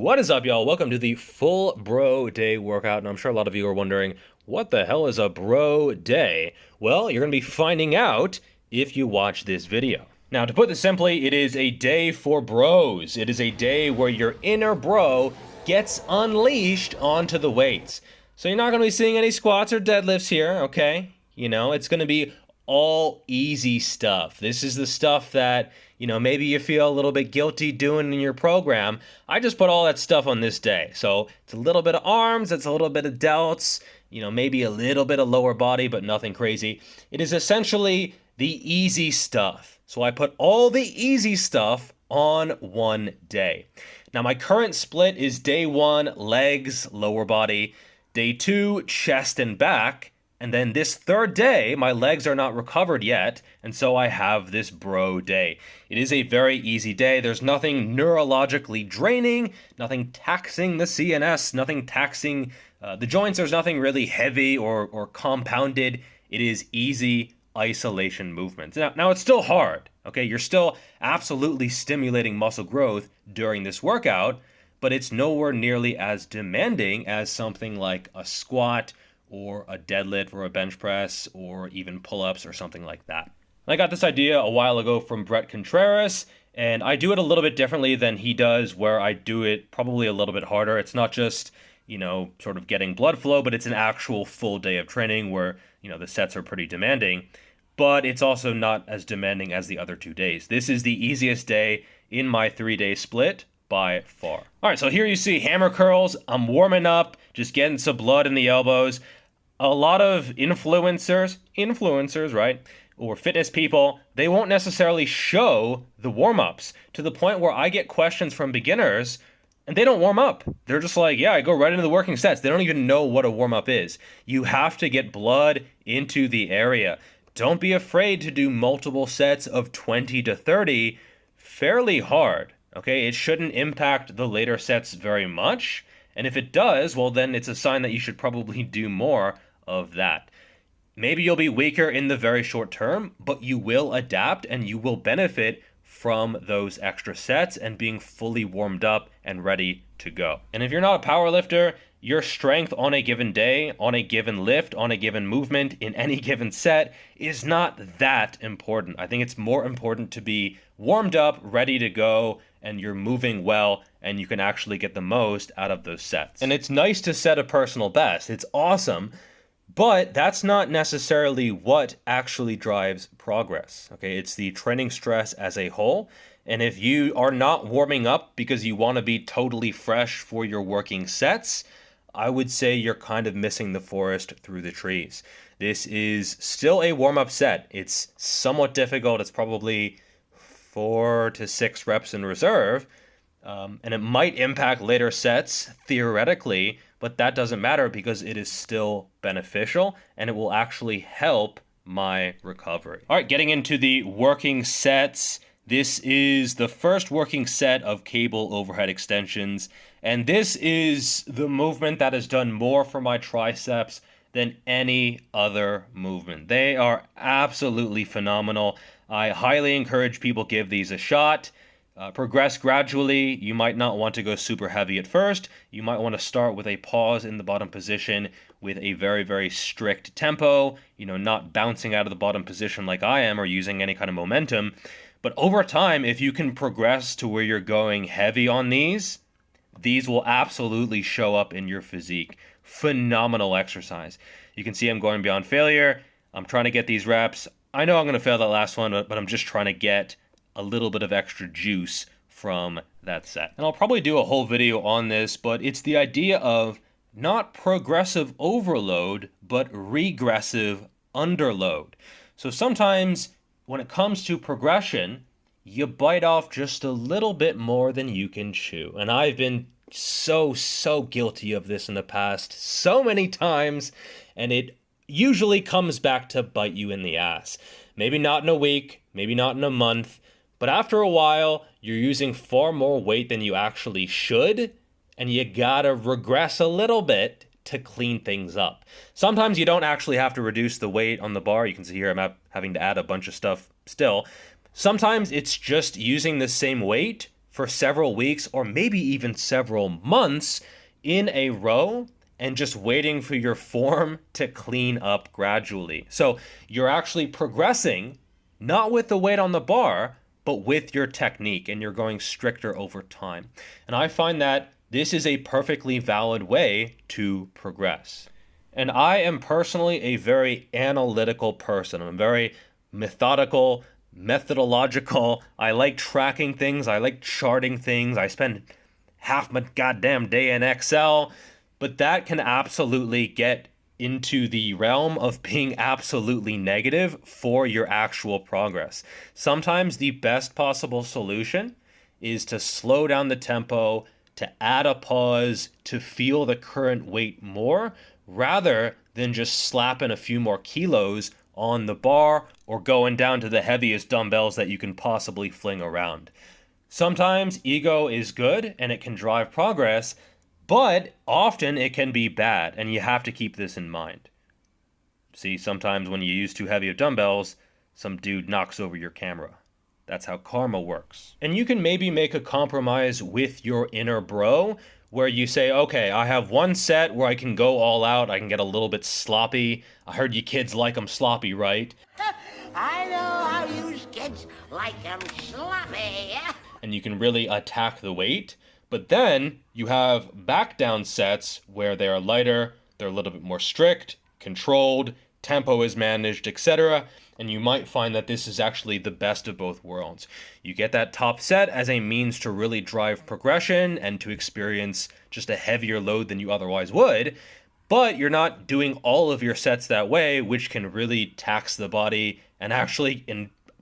What is up, y'all? Welcome to the full bro day workout, and I'm sure a lot of you are wondering, what the hell is a bro day? Well, you're going to be finding out if you watch this video. Now, to put this simply, it is a day for bros. It is a day where your inner bro gets unleashed onto the weights. So you're not going to be seeing any squats or deadlifts here, okay? You know, it's going to be all easy stuff. This is the stuff that, maybe you feel a little bit guilty doing in your program. I just put all that stuff on this day. So it's a little bit of arms, it's a little bit of delts, maybe a little bit of lower body, but nothing crazy. It is essentially the easy stuff. So I put all the easy stuff on one day. Now my current split is day 1, legs, lower body, day 2, chest and back, and then this third day, my legs are not recovered yet, and so I have this bro day. It is a very easy day. There's nothing neurologically draining, nothing taxing the CNS, nothing taxing the joints. There's nothing really heavy or compounded. It is easy isolation movements. Now it's still hard, okay? You're still absolutely stimulating muscle growth during this workout, but it's nowhere nearly as demanding as something like a squat or a deadlift or a bench press or even pull-ups or something like that. I got this idea a while ago from Brett Contreras, and I do it a little bit differently than he does, where I do it probably a little bit harder. It's not just, sort of getting blood flow, but it's an actual full day of training where, the sets are pretty demanding, but it's also not as demanding as the other 2 days. This is the easiest day in my 3-day split by far. All right, so here you see hammer curls. I'm warming up, just getting some blood in the elbows. A lot of influencers, right, or fitness people, they won't necessarily show the warm-ups, to the point where I get questions from beginners and they don't warm up. They're just like, yeah, I go right into the working sets. They don't even know what a warm-up is. You have to get blood into the area. Don't be afraid to do multiple sets of 20 to 30 fairly hard, okay? It shouldn't impact the later sets very much. And if it does, well, then it's a sign that you should probably do more of that. Maybe you'll be weaker in the very short term, but you will adapt and you will benefit from those extra sets and being fully warmed up and ready to go. And if you're not a power lifter, your strength on a given day, on a given lift, on a given movement, in any given set is not that important. I think it's more important to be warmed up, ready to go, and you're moving well, and you can actually get the most out of those sets. And it's nice to set a personal best. It's awesome, but that's not necessarily what actually drives progress, okay? It's the training stress as a whole. And if you are not warming up because you want to be totally fresh for your working sets, I would say you're kind of missing the forest through the trees. This is still a warm-up set. It's somewhat difficult. It's probably 4 to 6 reps in reserve, and it might impact later sets theoretically, but that doesn't matter because it is still beneficial and it will actually help my recovery. All right, getting into the working sets. This is the first working set of cable overhead extensions, and this is the movement that has done more for my triceps than any other movement. They are absolutely phenomenal. I highly encourage people give these a shot. Progress gradually. You might not want to go super heavy at first. You might want to start with a pause in the bottom position with a very, very strict tempo, not bouncing out of the bottom position like I am or using any kind of momentum. But over time, if you can progress to where you're going heavy on these will absolutely show up in your physique. Phenomenal exercise. You can see I'm going beyond failure. I'm trying to get these reps. I know I'm going to fail that last one, but I'm just trying to get a little bit of extra juice from that set. And I'll probably do a whole video on this, but it's the idea of not progressive overload, but regressive underload. So sometimes when it comes to progression, you bite off just a little bit more than you can chew. And I've been so guilty of this in the past so many times, and it usually comes back to bite you in the ass. Maybe not in a week, maybe not in a month, but after a while, you're using far more weight than you actually should, and you gotta regress a little bit to clean things up. Sometimes you don't actually have to reduce the weight on the bar. You can see here I'm having to add a bunch of stuff still. Sometimes it's just using the same weight for several weeks or maybe even several months in a row and just waiting for your form to clean up gradually. So you're actually progressing, not with the weight on the bar, but with your technique, and you're going stricter over time. And I find that this is a perfectly valid way to progress. And I am personally a very analytical person. I'm very methodical, methodological. I like tracking things. I like charting things. I spend half my goddamn day in Excel. But that can absolutely get into the realm of being absolutely negative for your actual progress. Sometimes the best possible solution is to slow down the tempo, to add a pause, to feel the current weight more, rather than just slapping a few more kilos on the bar or going down to the heaviest dumbbells that you can possibly fling around. Sometimes ego is good and it can drive progress, but often it can be bad, and you have to keep this in mind. See, sometimes when you use too heavy of dumbbells, some dude knocks over your camera. That's how karma works. And you can maybe make a compromise with your inner bro, where you say, okay, I have one set where I can go all out, I can get a little bit sloppy. I heard you kids like them sloppy, right? I know how you kids like them sloppy. And you can really attack the weight. But then you have back down sets where they are lighter, they're a little bit more strict, controlled, tempo is managed, etc. And you might find that this is actually the best of both worlds. You get that top set as a means to really drive progression and to experience just a heavier load than you otherwise would, but you're not doing all of your sets that way, which can really tax the body and actually,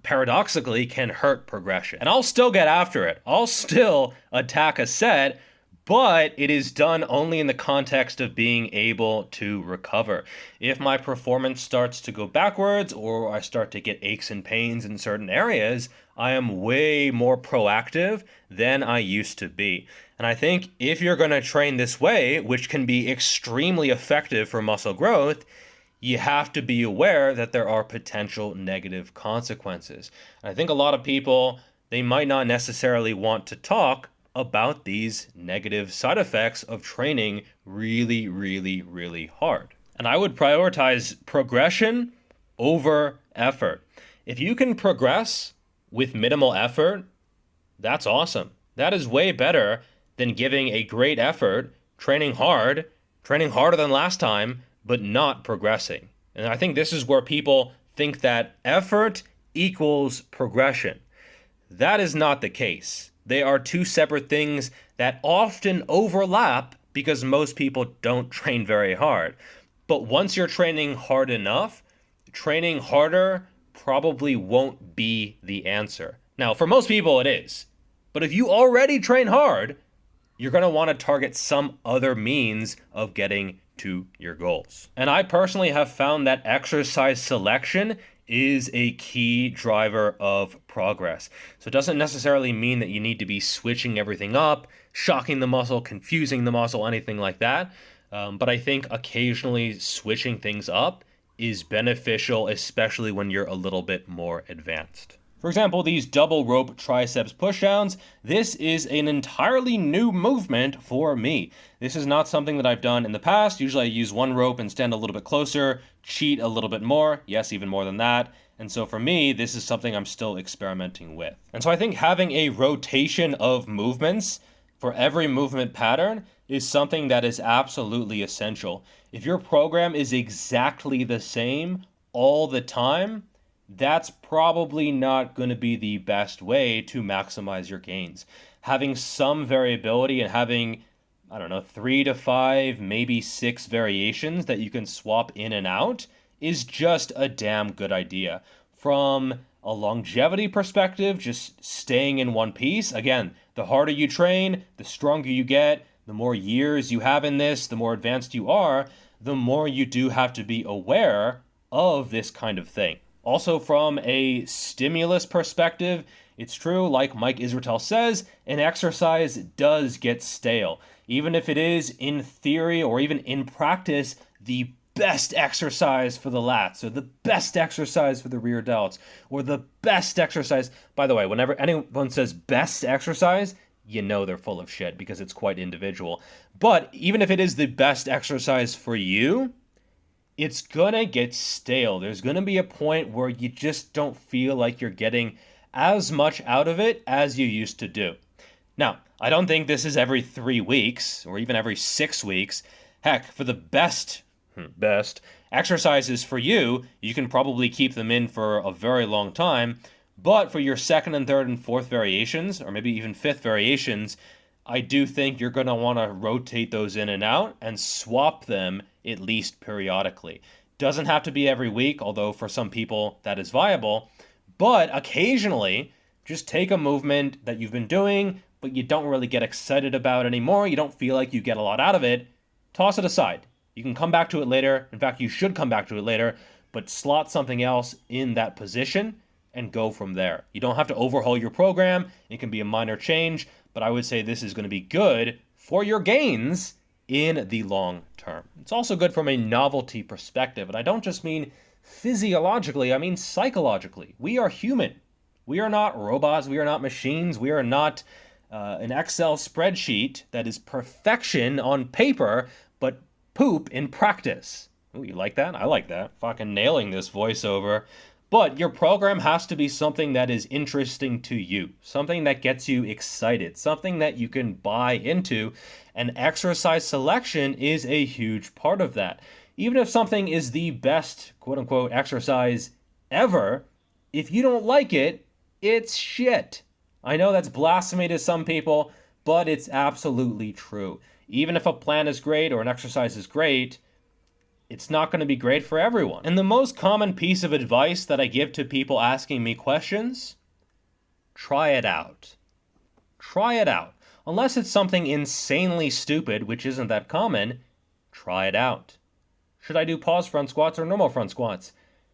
paradoxically, can hurt progression. And I'll still get after it. I'll still attack a set, but it is done only in the context of being able to recover. If my performance starts to go backwards or I start to get aches and pains in certain areas, I am way more proactive than I used to be. And I think if you're going to train this way, which can be extremely effective for muscle growth, you have to be aware that there are potential negative consequences. And I think a lot of people, they might not necessarily want to talk about these negative side effects of training really, really, really hard. And I would prioritize progression over effort. If you can progress with minimal effort, that's awesome. That is way better than giving a great effort, training harder than last time, but not progressing. And I think this is where people think that effort equals progression. That is not the case. They are two separate things that often overlap because most people don't train very hard. But once you're training hard enough, training harder probably won't be the answer. Now, for most people it is. But if you already train hard, you're going to want to target some other means of getting to your goals. And I personally have found that exercise selection is a key driver of progress. So it doesn't necessarily mean that you need to be switching everything up, shocking the muscle, confusing the muscle, anything like that. But I think occasionally switching things up is beneficial, especially when you're a little bit more advanced. For example, these double rope triceps pushdowns, this is an entirely new movement for me. This is not something that I've done in the past. Usually I use one rope and stand a little bit closer, cheat a little bit more, yes, even more than that. And so for me, this is something I'm still experimenting with. And so I think having a rotation of movements for every movement pattern is something that is absolutely essential. If your program is exactly the same all the time, that's probably not going to be the best way to maximize your gains. Having some variability and having, 3 to 5, maybe 6 variations that you can swap in and out is just a damn good idea. From a longevity perspective, just staying in one piece. Again, the harder you train, the stronger you get, the more years you have in this, the more advanced you are, the more you do have to be aware of this kind of thing. Also, from a stimulus perspective, it's true, like Mike Israetel says, an exercise does get stale. Even if it is, in theory or even in practice, the best exercise for the lats, or the best exercise for the rear delts, or the best exercise. By the way, whenever anyone says best exercise, you know they're full of shit because it's quite individual. But even if it is the best exercise for you, it's gonna get stale. There's gonna be a point where you just don't feel like you're getting as much out of it as you used to do. Now, I don't think this is every 3 weeks or even every 6 weeks. Heck, for the best exercises for you, you can probably keep them in for a very long time. But for your second and third and fourth variations, or maybe even fifth variations, I do think you're going to want to rotate those in and out and swap them at least periodically. Doesn't have to be every week, although for some people that is viable. But occasionally, just take a movement that you've been doing, but you don't really get excited about anymore. You don't feel like you get a lot out of it. Toss it aside. You can come back to it later. In fact, you should come back to it later, but slot something else in that position and go from there. You don't have to overhaul your program. It can be a minor change, but I would say this is going to be good for your gains in the long term. It's also good from a novelty perspective, and I don't just mean physiologically, I mean psychologically. We are human. We are not robots. We are not machines. We are not an Excel spreadsheet that is perfection on paper, but poop in practice. Ooh, you like that? I like that. Fucking nailing this voiceover. But your program has to be something that is interesting to you, something that gets you excited, something that you can buy into, and exercise selection is a huge part of that. Even if something is the best, quote-unquote, exercise ever, if you don't like it, it's shit. I know that's blasphemy to some people, but it's absolutely true. Even if a plan is great or an exercise is great, it's not going to be great for everyone. And the most common piece of advice that I give to people asking me questions, try it out. Try it out. Unless it's something insanely stupid, which isn't that common, try it out. Should I do pause front squats or normal front squats?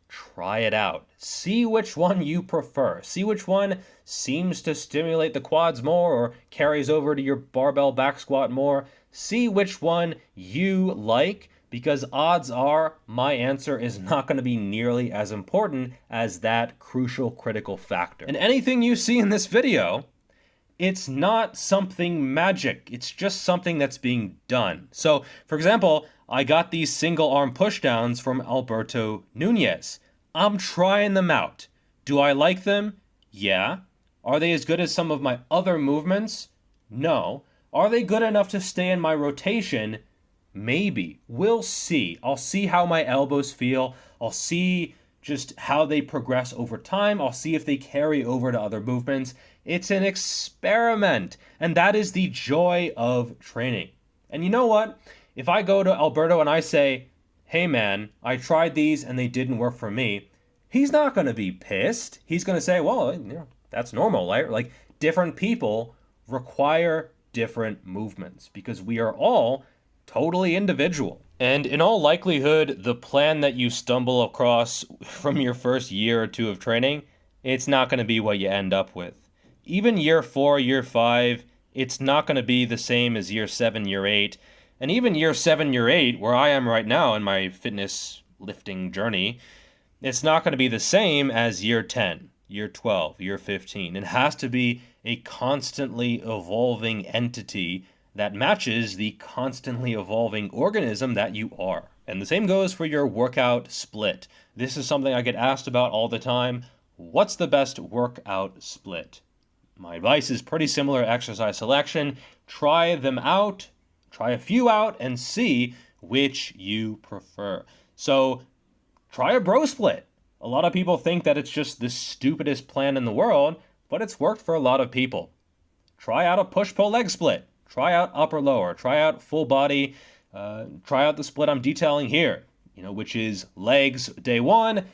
Try it out. See which one you prefer. See which one seems to stimulate the quads more or carries over to your barbell back squat more. See which one you like, because odds are my answer is not going to be nearly as important as that crucial critical factor. And anything you see in this video, it's not something magic. It's just something that's being done. So, for example, I got these single arm pushdowns from Alberto Nunez. I'm trying them out. Do I like them? Yeah. Are they as good as some of my other movements? No. Are they good enough to stay in my rotation? Maybe. We'll see. I'll see how my elbows feel. I'll see just how they progress over time. I'll see if they carry over to other movements. It's an experiment. And that is the joy of training. And you know what? If I go to Alberto and I say, hey man, I tried these and they didn't work for me, he's not going to be pissed. He's going to say, well, you know, that's normal, right? Like, different people require different movements because we are all totally individual. And in all likelihood, the plan that you stumble across from your first year or two of training, it's not going to be what you end up with. Even year 4, year 5, it's not going to be the same as year 7, year 8. And even year 7, year 8, where I am right now in my fitness lifting journey, it's not going to be the same as year 10, year 12, year 15. It has to be a constantly evolving entity that matches the constantly evolving organism that you are. And the same goes for your workout split. This is something I get asked about all the time. What's the best workout split? My advice is pretty similar to exercise selection. Try them out, try a few out, and see which you prefer. So try a bro split. A lot of people think that it's just the stupidest plan in the world, but it's worked for a lot of people. Try out a push-pull leg split. Try out upper-lower. Try out full body. Try out the split I'm detailing here, which is legs day 1,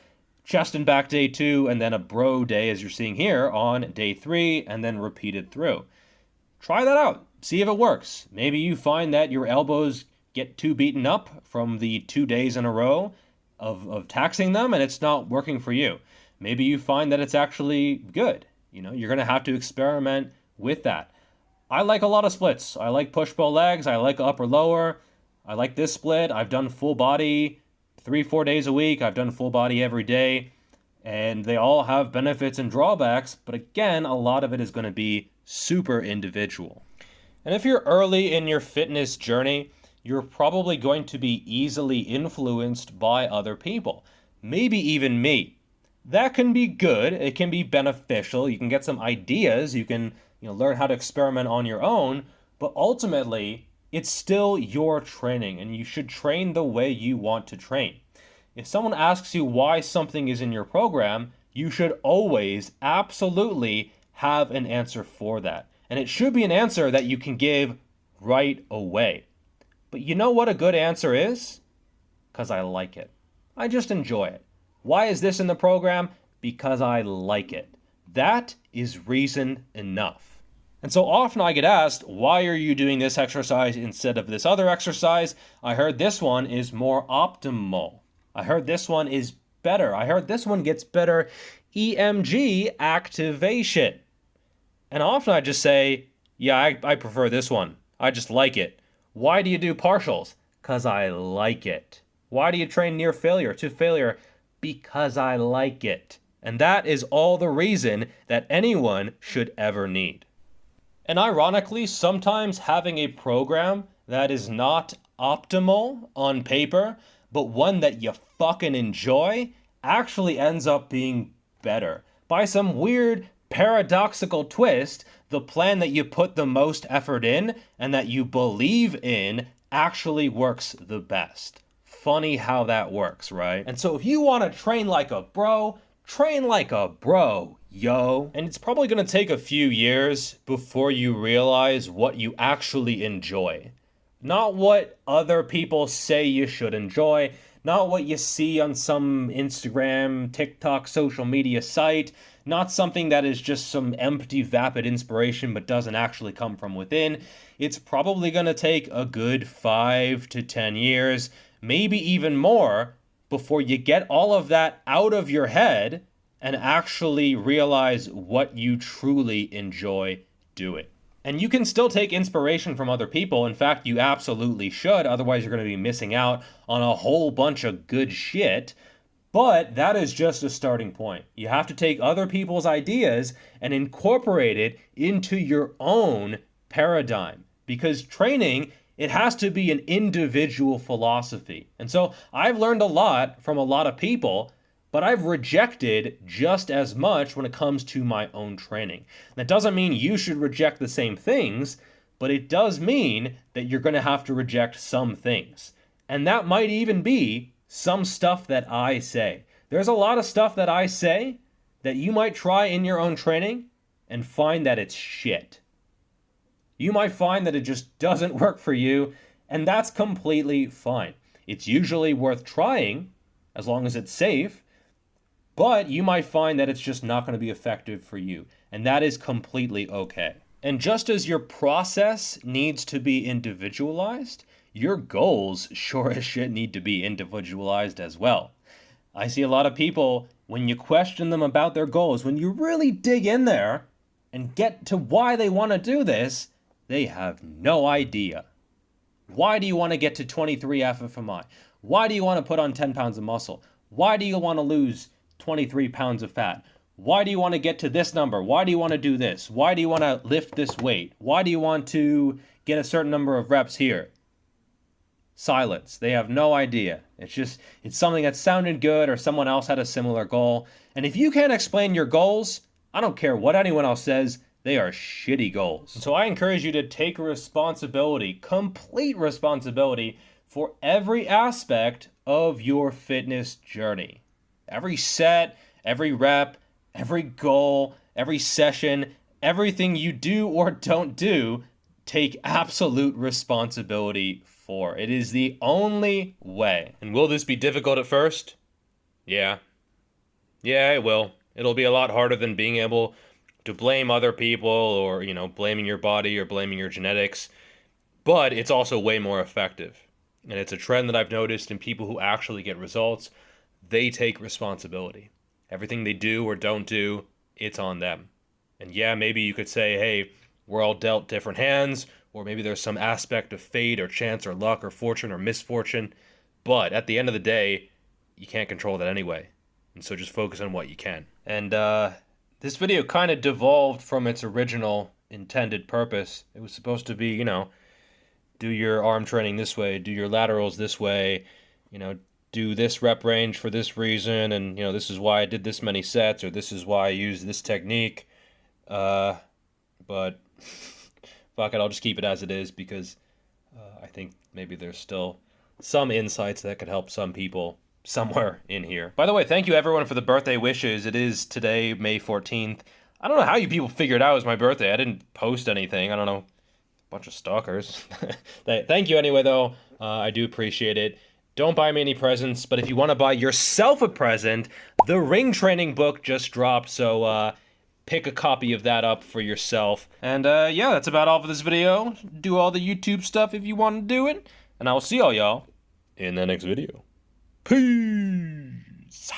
chest and back day 2, and then a bro day, as you're seeing here, on day 3, and then repeated through. Try that out. See if it works. Maybe you find that your elbows get too beaten up from the 2 days in a row of taxing them, and it's not working for you. Maybe you find that it's actually good. You're going to have to experiment with that. I like a lot of splits. I like push-pull legs. I like upper-lower. I like this split. I've done full body 3-4 days a week. I've done full body every day. And they all have benefits and drawbacks. But again, a lot of it is going to be super individual. And if you're early in your fitness journey, you're probably going to be easily influenced by other people. Maybe even me. That can be good. It can be beneficial. You can get some ideas. You can, learn how to experiment on your own. But ultimately, it's still your training, and you should train the way you want to train. If someone asks you why something is in your program, you should always, absolutely have an answer for that. And it should be an answer that you can give right away. But you know what a good answer is? Because I like it. I just enjoy it. Why is this in the program? Because I like it. That is reason enough. And so often I get asked, why are you doing this exercise instead of this other exercise? I heard this one is more optimal. I heard this one is better. I heard this one gets better EMG activation. And often I just say, yeah, I prefer this one. I just like it. Why do you do partials? Because I like it. Why do you train near failure to failure? Because I like it. And that is all the reason that anyone should ever need. And ironically, sometimes having a program that is not optimal on paper, but one that you fucking enjoy, actually ends up being better. By some weird paradoxical twist, the plan that you put the most effort in and that you believe in actually works the best. Funny how that works, right? And so if you want to train like a bro, train like a bro, yo. And it's probably going to take a few years before you realize what you actually enjoy. Not what other people say you should enjoy, not what you see on some Instagram, TikTok, social media site, not something that is just some empty, vapid inspiration but doesn't actually come from within. It's probably going to take a good 5 to 10 years, maybe even more, before you get all of that out of your head and actually realize what you truly enjoy doing. And you can still take inspiration from other people. In fact, you absolutely should. Otherwise, you're going to be missing out on a whole bunch of good shit. But that is just a starting point. You have to take other people's ideas and incorporate it into your own paradigm. Because training, it has to be an individual philosophy. And so I've learned a lot from a lot of people, but I've rejected just as much when it comes to my own training. That doesn't mean you should reject the same things, but it does mean that you're going to have to reject some things. And that might even be some stuff that I say. There's a lot of stuff that I say that you might try in your own training and find that it's shit. You might find that it just doesn't work for you, and that's completely fine. It's usually worth trying, as long as it's safe, but you might find that it's just not going to be effective for you, and that is completely okay. And just as your process needs to be individualized, your goals sure as shit need to be individualized as well. I see a lot of people, when you question them about their goals, when you really dig in there and get to why they want to do this, they have no idea. Why do you want to get to 23 FFMI? Why do you want to put on 10 pounds of muscle? Why do you want to lose 23 pounds of fat? Why do you want to get to this number? Why do you want to do this? Why do you want to lift this weight? Why do you want to get a certain number of reps here? Silence. They have no idea. It's something that sounded good or someone else had a similar goal. And if you can't explain your goals, I don't care what anyone else says, they are shitty goals. So I encourage you to take responsibility, complete responsibility, for every aspect of your fitness journey. Every set, every rep, every goal, every session, everything you do or don't do, take absolute responsibility for. It is the only way. And will this be difficult at first? Yeah. Yeah, it will. It'll be a lot harder than being able to blame other people or, blaming your body or blaming your genetics. But it's also way more effective. And it's a trend that I've noticed in people who actually get results. They take responsibility. Everything they do or don't do, it's on them. And yeah, maybe you could say, hey, we're all dealt different hands, or maybe there's some aspect of fate or chance or luck or fortune or misfortune. But at the end of the day, you can't control that anyway. And so just focus on what you can. And this video kind of devolved from its original intended purpose. It was supposed to be, you know, do your arm training this way, do your laterals this way, you know, do this rep range for this reason, and, you know, this is why I did this many sets, or this is why I used this technique. But fuck it, I'll just keep it as it is, because I think maybe there's still some insights that could help some people somewhere in here. By the way, thank you everyone for the birthday wishes. It is today, May 14th. I don't know how you people figured out it was my birthday. I didn't post anything. I don't know. Bunch of stalkers. Thank you anyway, though. I do appreciate it. Don't buy me any presents, but if you want to buy yourself a present, the ring training book just dropped, so pick a copy of that up for yourself. And yeah, that's about all for this video. Do all the YouTube stuff if you want to do it, and I will see all y'all in the next video. Peace!